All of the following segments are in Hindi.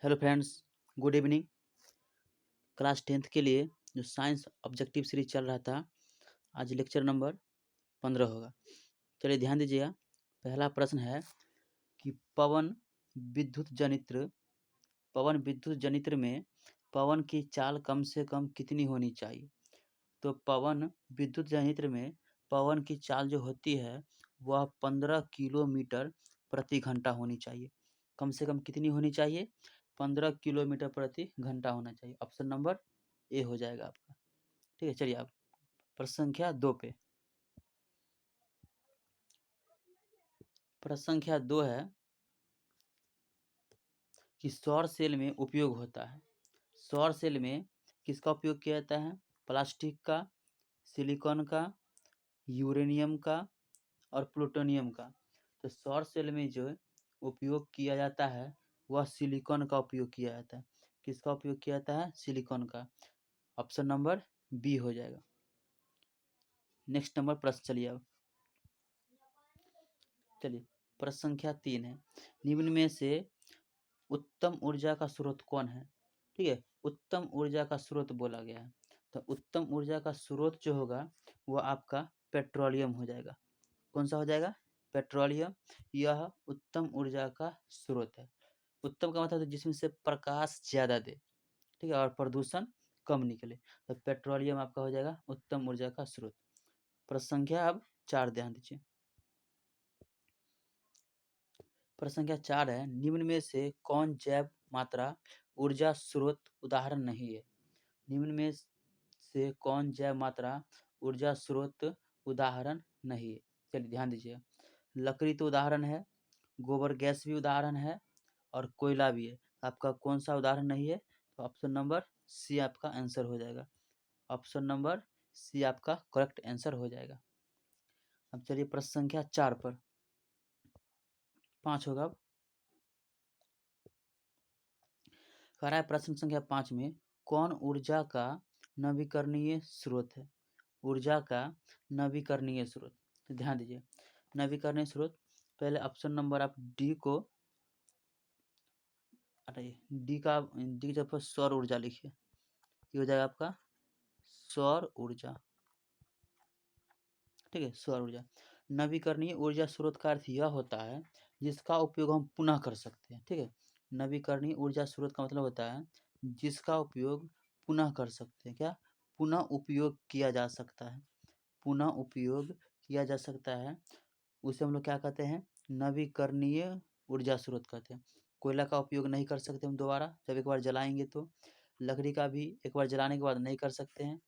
Hello friends, good evening. Class 10th के लिए जो साइंस ऑब्जेक्टिव सीरीज चल रहा था, आज लेक्चर नंबर 15 होगा। चलिए ध्यान दीजिएगा। पहला प्रश्न है कि पवन विद्युत जनित्र में पवन की चाल कम से कम कितनी होनी चाहिए। तो पवन विद्युत जनित्र में पवन की चाल जो होती है वह 15 किलोमीटर प्रति घंटा होनी चाहिए। कम से कम कितनी होनी चाहिए? 15 किलोमीटर प्रति घंटा होना चाहिए। ऑप्शन नंबर ए हो जाएगा आपका। ठीक है, चलिए आप प्रश्न संख्या 2 पे। प्रश्न संख्या 2 है कि सौर सेल में उपयोग होता है। सौर सेल में किसका उपयोग किया जाता है? प्लास्टिक का, सिलिकॉन का, यूरेनियम का और प्लूटोनियम का। तो सौर सेल में जो उपयोग किया जाता है वह सिलिकॉन का उपयोग किया जाता है। किसका उपयोग किया जाता है? सिलिकॉन का। ऑप्शन नंबर बी हो जाएगा। नेक्स्ट नंबर प्रश्न, चलिए अब चलिए प्रश्न संख्या 3 है, निम्न में से उत्तम ऊर्जा का स्रोत कौन है? ठीक है, उत्तम ऊर्जा का स्रोत बोला गया है। तो उत्तम ऊर्जा का स्रोत जो होगा वह आपका पेट्रोलियम हो जाएगा। कौन सा हो जाएगा? पेट्रोलियम। यह उत्तम ऊर्जा का स्रोत है। उत्तम का मतलब है जिसमें से प्रकाश ज्यादा दे, ठीक है, और प्रदूषण कम निकले। तो पेट्रोलियम आपका हो जाएगा उत्तम ऊर्जा का स्रोत। प्रश्न संख्या अब 4, ध्यान दीजिए। प्रश्न संख्या 4 है, निम्न में से कौन जैव मात्रा ऊर्जा स्रोत उदाहरण नहीं है? निम्न में से कौन जैव मात्रा ऊर्जा स्रोत उदाहरण नहीं है? चलिए ध्यान दीजिए। लकड़ी तो उदाहरण है, गोबर गैस भी उदाहरण है और कोयला भी है। आपका कौन सा उदाहरण नहीं है? तो ऑप्शन नंबर सी आपका आंसर हो जाएगा। ऑप्शन नंबर सी आपका करेक्ट आंसर हो जाएगा। अब चलिए प्रश्न संख्या 4 पर, 5 होगा अब। कह रहा है प्रश्न संख्या 5 में कौन ऊर्जा का नवीकरणीय स्रोत है? ऊर्जा का नवीकरणीय स्रोत। तो ध्यान दीजिए, नवीकरणीय स्रोत, पहले ऑप्शन नंबर आप डी को हटाइए। डी की जगह पर सौर ऊर्जा लिखिए। ये हो जाएगा आपका सौर ऊर्जा। ठीक है, सौर ऊर्जा। नवीकरणीय ऊर्जा स्रोत का अर्थ यह होता है जिसका उपयोग हम पुनः कर सकते हैं। ठीक है, नवीकरणीय ऊर्जा स्रोत का मतलब होता है जिसका उपयोग पुनः कर सकते हैं। क्या? पुनः उपयोग किया जा सकता है। पुनः उपयोग किया जा सकता है, उसे हम लोग क्या कहते हैं? नवीकरणीय ऊर्जा स्रोत कहते हैं। कोयला का उपयोग नहीं कर सकते हम दोबारा, जब एक बार जलाएंगे तो। लकड़ी का भी एक बार जलाने के बाद नहीं कर सकते हैं।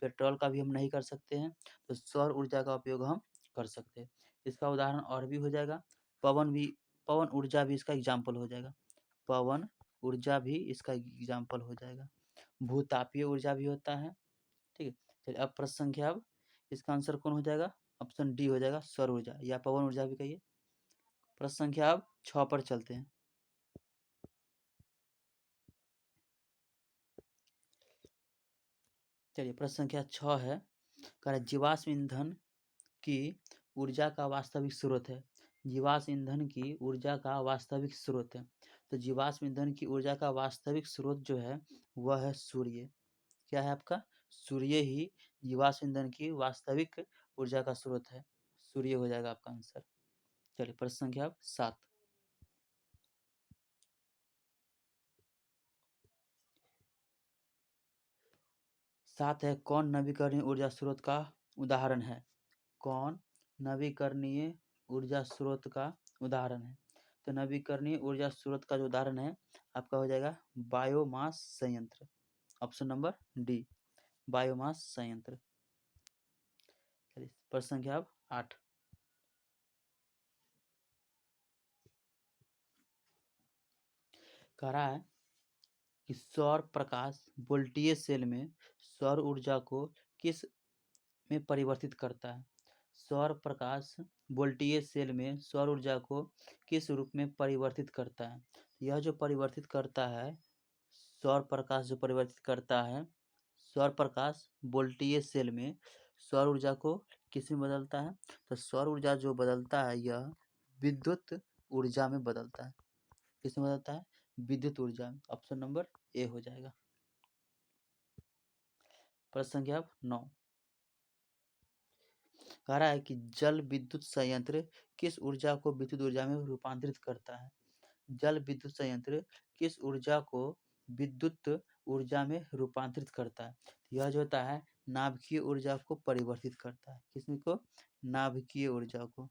पेट्रोल का भी हम नहीं कर सकते हैं। तो सौर ऊर्जा का उपयोग हम कर सकते हैं। इसका उदाहरण और भी हो जाएगा। पवन ऊर्जा भी इसका एग्जाम्पल हो जाएगा। पवन ऊर्जा भी इसका एग्जाम्पल हो जाएगा। भूतापीय ऊर्जा भी होता है। ठीक है, चलिए अब प्रश्न संख्या, अब इसका आंसर कौन हो जाएगा? ऑप्शन डी हो जाएगा, सौर ऊर्जा या पवन ऊर्जा भी कहिए। प्रश्न संख्या अब 6 पर चलते हैं। चलिए प्रश्न संख्या 6 है, कह रहा है जीवाश्म ईंधन की ऊर्जा का वास्तविक स्रोत है। जीवाश्म ईंधन की ऊर्जा का वास्तविक स्रोत है। तो जीवाश्म ईंधन की ऊर्जा का वास्तविक स्रोत जो है वह है सूर्य। क्या है आपका? सूर्य ही जीवाश्म ईंधन की वास्तविक ऊर्जा का स्रोत है। सूर्य हो जाएगा आपका आंसर। चलिए प्रश्न संख्या 7। सात है, कौन नवीकरणीय ऊर्जा स्रोत का उदाहरण है? कौन नवीकरणीय ऊर्जा स्रोत का उदाहरण है? तो नवीकरणीय ऊर्जा स्रोत का जो उदाहरण है आपका हो जाएगा बायोमास संयंत्र। ऑप्शन नंबर डी, बायोमास संयंत्र। चलिए प्रश्न संख्या अब 8। कह रहा है कि सौर प्रकाश वोल्टीय सेल में सौर ऊर्जा को किस में परिवर्तित करता है? सौर प्रकाश वोल्टीय सेल में सौर ऊर्जा को किस रूप में परिवर्तित करता है? यह जो परिवर्तित करता है, सौर प्रकाश जो परिवर्तित करता है, सौर प्रकाश वोल्टीय सेल में सौर ऊर्जा को किस में बदलता है? तो सौर ऊर्जा जो बदलता है यह विद्युत ऊर्जा में बदलता है। किस में बदलता है? विद्युत ऊर्जा। ऑप्शन नंबर ए हो जाएगा। प्रश्न संख्या 9 कह रहा है कि जल विद्युत संयंत्र किस ऊर्जा को विद्युत ऊर्जा में रूपांतरित करता है। जल विद्युत संयंत्र किस ऊर्जा को विद्युत ऊर्जा में रूपांतरित करता है। यह जो होता है नाभिकीय ऊर्जा को परिवर्तित करता है। किसमें को? नाभिकीय ऊर्जा को।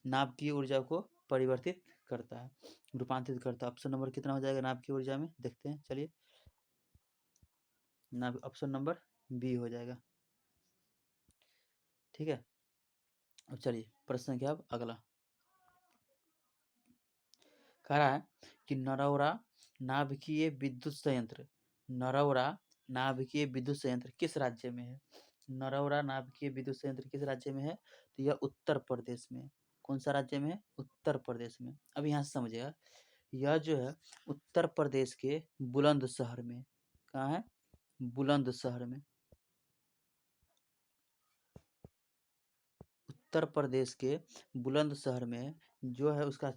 नाभिकीय ऊर्जा को परिवर्तित करता है, रूपांतरित करता है। ऑप्शन नंबर कितना हो जाएगा नाभिकीय ऊर्जा में? देखते हैं, चलिए। ऑप्शन नंबर बी हो जाएगा। ठीक है, अब चलिए प्रश्न संख्या अब अगला कह रहा है कि नरौरा नाभिकीय विद्युत संयंत्र, नरौरा नाभिकीय विद्युत संयंत्र किस राज्य में है। नरौरा नाभिकीय विद्युत संयंत्र किस राज्य में है? तो यह उत्तर प्रदेश में है। कौन सा राज्य में है? उत्तर प्रदेश में। अब यहाँ से समझिएगा, यह जो है उत्तर प्रदेश के बुलंदशहर में। कहाँ है? बुलंदशहर में। उत्तर प्रदेश के बुलंदशहर में जो है उसका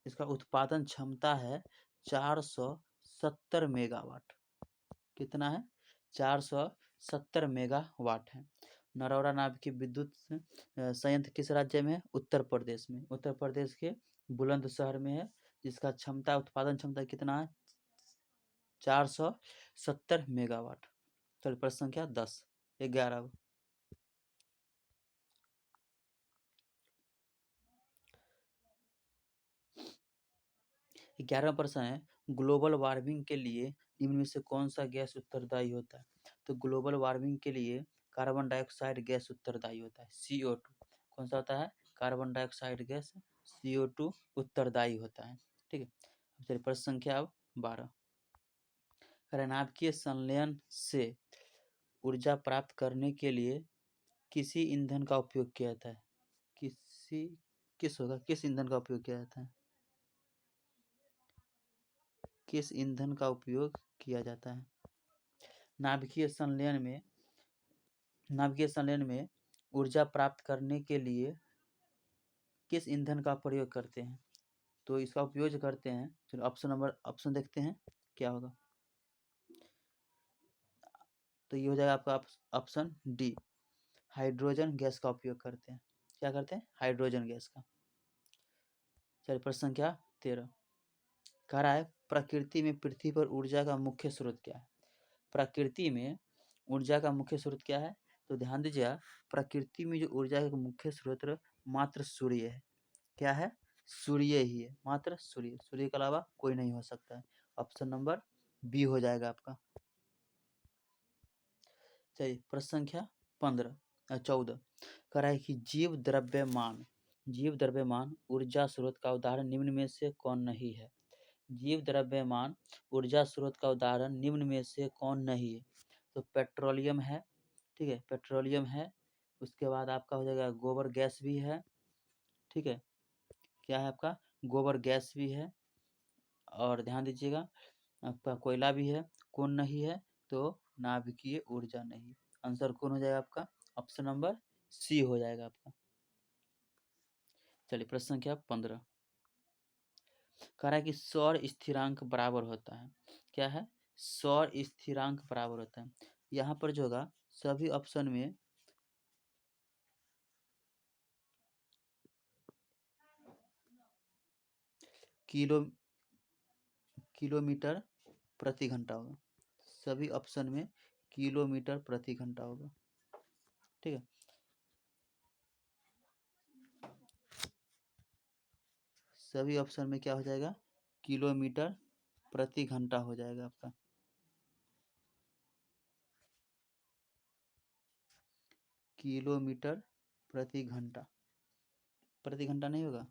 इसका उत्पादन क्षमता है 470 मेगावाट। कितना है? 470 मेगावाट है। नरौरा नाभिकीय विद्युत संयंत्र किस राज्य में है? उत्तर प्रदेश में। उत्तर प्रदेश के बुलंदशहर में है, जिसका क्षमता उत्पादन क्षमता कितना है? 470 मेगावाट। चलिए प्रश्न संख्या 10 11 11वां प्रश्न है, ग्लोबल वार्मिंग के लिए निम्न में से कौन सा गैस उत्तरदायी होता है। तो ग्लोबल वार्मिंग के लिए कार्बन डाइऑक्साइड गैस उत्तरदायी होता है, CO2। कौन सा होता है? कार्बन डाइऑक्साइड गैस CO2 उत्तरदायी होता है। ठीक है, अब चलिए प्रश्न संख्या अब 12 नाभिकीय संलयन से ऊर्जा प्राप्त करने के लिए किसी ईंधन का उपयोग किया जाता है। किस ईंधन का उपयोग किया जाता है? किस ईंधन का उपयोग किया जाता है? नाभिकीय संलयन में ऊर्जा प्राप्त करने के लिए किस ईंधन का प्रयोग करते हैं? तो इसका उपयोग करते हैं, चलो ऑप्शन देखते हैं क्या होगा। तो ये हो जाएगा आपका ऑप्शन डी, हाइड्रोजन गैस का उपयोग करते हैं। क्या करते हैं? हाइड्रोजन गैस का। चलिए प्रश्न संख्या 13 कह रहा है प्रकृति में पृथ्वी पर ऊर्जा का मुख्य स्रोत क्या है। प्रकृति में ऊर्जा का मुख्य स्रोत क्या है? तो ध्यान दीजिएगा, प्रकृति में जो ऊर्जा का मुख्य स्रोत मात्र सूर्य है। क्या है? सूर्य ही है, मात्र सूर्य। सूर्य के अलावा कोई नहीं हो सकता है। ऑप्शन नंबर बी हो जाएगा आपका। चलिए प्रश्न संख्या 14 कह रहा है कि जीव द्रव्यमान ऊर्जा स्रोत का उदाहरण निम्न में से कौन नहीं है। जीव द्रव्यमान ऊर्जा स्रोत का उदाहरण निम्न में से कौन नहीं है। तो पेट्रोलियम है, ठीक है, पेट्रोलियम है। उसके बाद आपका हो जाएगा गोबर गैस भी है। ठीक है, क्या है आपका? गोबर गैस भी है। और ध्यान दीजिएगा आपका कोयला भी है। कौन नहीं है? तो नाभिकीय ऊर्जा नहीं। आंसर कौन हो जाएगा आपका? ऑप्शन नंबर सी हो जाएगा आपका। चलिए प्रश्न संख्या 15 कह रहा है कि सौर स्थिरांक बराबर होता है। क्या है? सौर स्थिरांक बराबर होता है। यहाँ पर जो होगा सभी ऑप्शन में किलोमीटर प्रति घंटा होगा। सभी ऑप्शन में किलोमीटर प्रति घंटा होगा। ठीक है, सभी ऑप्शन में क्या हो जाएगा? किलोमीटर प्रति घंटा हो जाएगा आपका। किलोमीटर प्रति घंटा नहीं होगा,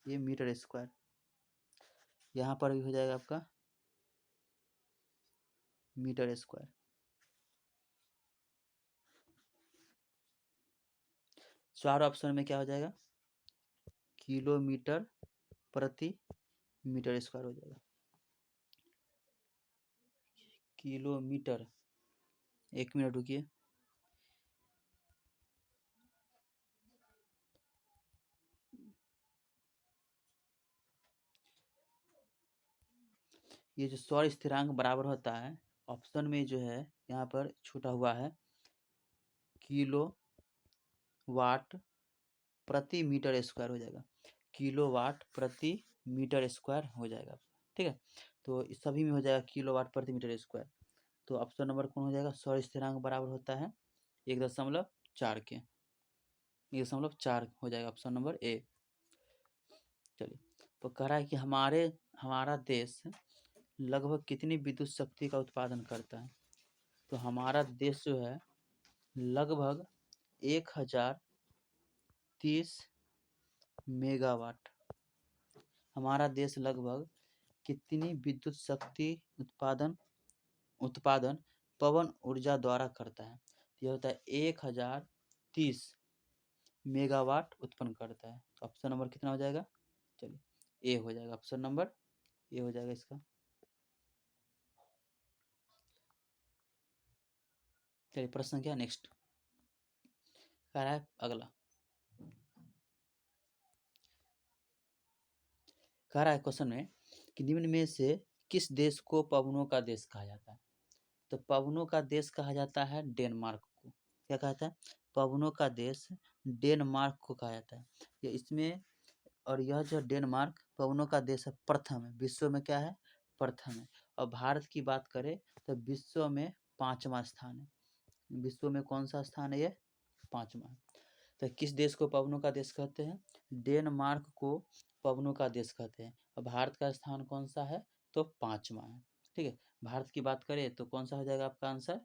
ये मीटर स्क्वायर। यहाँ पर भी हो जाएगा आपका मीटर स्क्वायर। चार ऑप्शन में क्या हो जाएगा? किलोमीटर प्रति मीटर स्क्वायर हो जाएगा। किलोमीटर, एक मिनट रुकिए। ये जो सौर स्थिरांक बराबर होता है, ऑप्शन में जो है यहाँ पर छूटा हुआ है किलो वाट प्रति मीटर स्क्वायर हो जाएगा, किलोवाट प्रति मीटर स्क्वायर हो जाएगा, ठीक है। तो इस सभी में हो जाएगा किलोवाट प्रति मीटर स्क्वायर। तो ऑप्शन नंबर कौन हो जाएगा, सौर स्थिरांक बराबर होता है 1.4 के, 1.4 हो जाएगा ऑप्शन नंबर ए। चलिए, तो कह रहा है कि हमारा देश लगभग कितनी विद्युत शक्ति का उत्पादन करता है। तो हमारा देश जो है लगभग 1030 मेगावाट, हमारा देश लगभग कितनी विद्युत शक्ति उत्पादन पवन ऊर्जा द्वारा करता है। यह होता है 1030 मेगावाट उत्पन्न करता है। ऑप्शन नंबर कितना हो जाएगा, चलिए ए हो जाएगा, ऑप्शन नंबर ए हो जाएगा इसका। चलिए प्रश्न क्या नेक्स्ट कह रहा है, अगला कह रहा है क्वेश्चन में कि निम्न में से किस देश को पवनों का देश कहा जाता है। तो पवनों का देश कहा जाता है डेनमार्क को। क्या कहता है, पवनों का देश डेनमार्क को कहा जाता है। ये इसमें, और यह जो डेनमार्क पवनों का देश है, प्रथम है विश्व में, क्या है, प्रथम है। और भारत की बात करें तो विश्व में 5वां स्थान है। विश्व में कौन सा स्थान है, ये 5वां है। तो किस देश को पवनों का देश कहते हैं, डेनमार्क को पवनों का देश कहते हैं। और भारत का स्थान कौन सा है, तो 5वां है, ठीक है। भारत की बात करें तो कौन सा हो जाएगा आपका आंसर,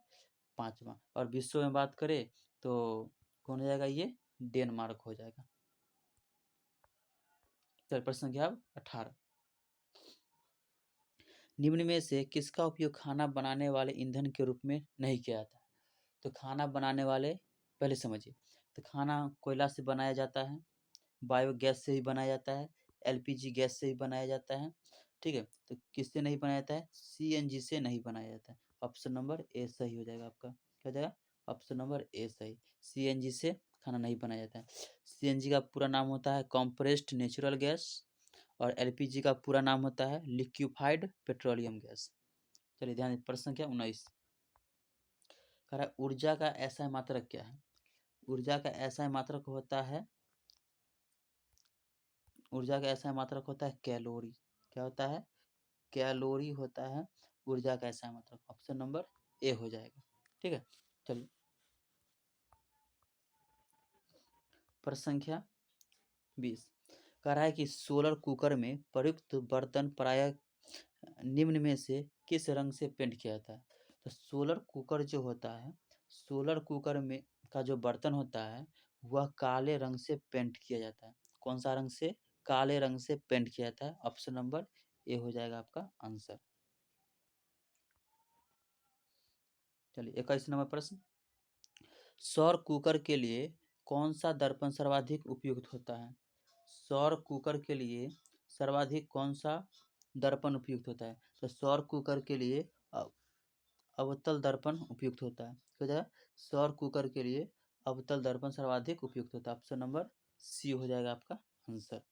5वां। और विश्व में बात करें तो कौन हो जाएगा, ये डेनमार्क हो जाएगा। चलिए प्रश्न संख्या 18, निम्न में से किसका उपयोग खाना बनाने वाले ईंधन के रूप में नहीं किया जाता है। तो खाना बनाने वाले, पहले समझिए, तो खाना कोयला से बनाया जाता है, बायोगैस से भी बनाया जाता है, एलपीजी गैस से भी बनाया जाता है, ठीक है। तो किससे नहीं बनाया जाता है, सीएनजी से नहीं बनाया जाता है। ऑप्शन नंबर ए सही हो जाएगा आपका, क्या हो जाएगा, ऑप्शन नंबर ए सही, सीएनजी से खाना नहीं बनाया जाता है। सीएनजी का पूरा नाम होता है कॉम्प्रेस्ड नेचुरल गैस, और एलपीजी का पूरा नाम होता है लिक्विफाइड पेट्रोलियम गैस। चलिए ध्यान दें, प्रश्न क्या 19 कह रहा है, ऊर्जा का ऐसा मात्रक क्या है। ऊर्जा का ऐसा मात्रक होता है, ऊर्जा का ऐसा मात्रक होता है कैलोरी। क्या होता है, कैलोरी होता है ऊर्जा का ऐसा मात्रक। ऑप्शन नंबर ए हो जाएगा, ठीक है। चलिए प्रश्न संख्या 20 कह रहा है कि सोलर कुकर में प्रयुक्त बर्तन प्रायः निम्न में से किस रंग से पेंट किया जाता है। तो सोलर कुकर जो होता है, सोलर कुकर में का जो बर्तन होता है वह काले रंग से पेंट किया जाता है। कौन सा रंग से, काले रंग से पेंट किया जाता है। ऑप्शन नंबर ए हो जाएगा आपका आंसर। चलिए 21 नंबर प्रश्न, सौर कुकर के लिए कौन सा दर्पण सर्वाधिक उपयुक्त होता है। सौर कुकर के लिए सर्वाधिक कौन सा दर्पण उपयुक्त होता है। तो सौर कुकर के लिए अवतल दर्पण उपयुक्त होता है। तो जाएगा, सौर कुकर के लिए अवतल दर्पण सर्वाधिक उपयुक्त होता है। ऑप्शन नंबर सी हो जाएगा आपका आंसर।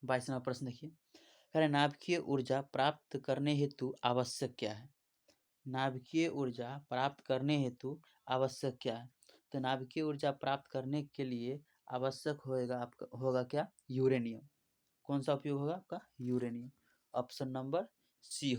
22 नंबर प्रश्न देखिए, कह रहे नाभिकीय ऊर्जा प्राप्त करने हेतु आवश्यक क्या है। नाभिकीय ऊर्जा प्राप्त करने हेतु आवश्यक क्या है। तो नाभिकीय ऊर्जा प्राप्त करने के लिए आवश्यक होगा क्या, यूरेनियम। कौन सा उपयोग होगा आपका, यूरेनियम। Option number C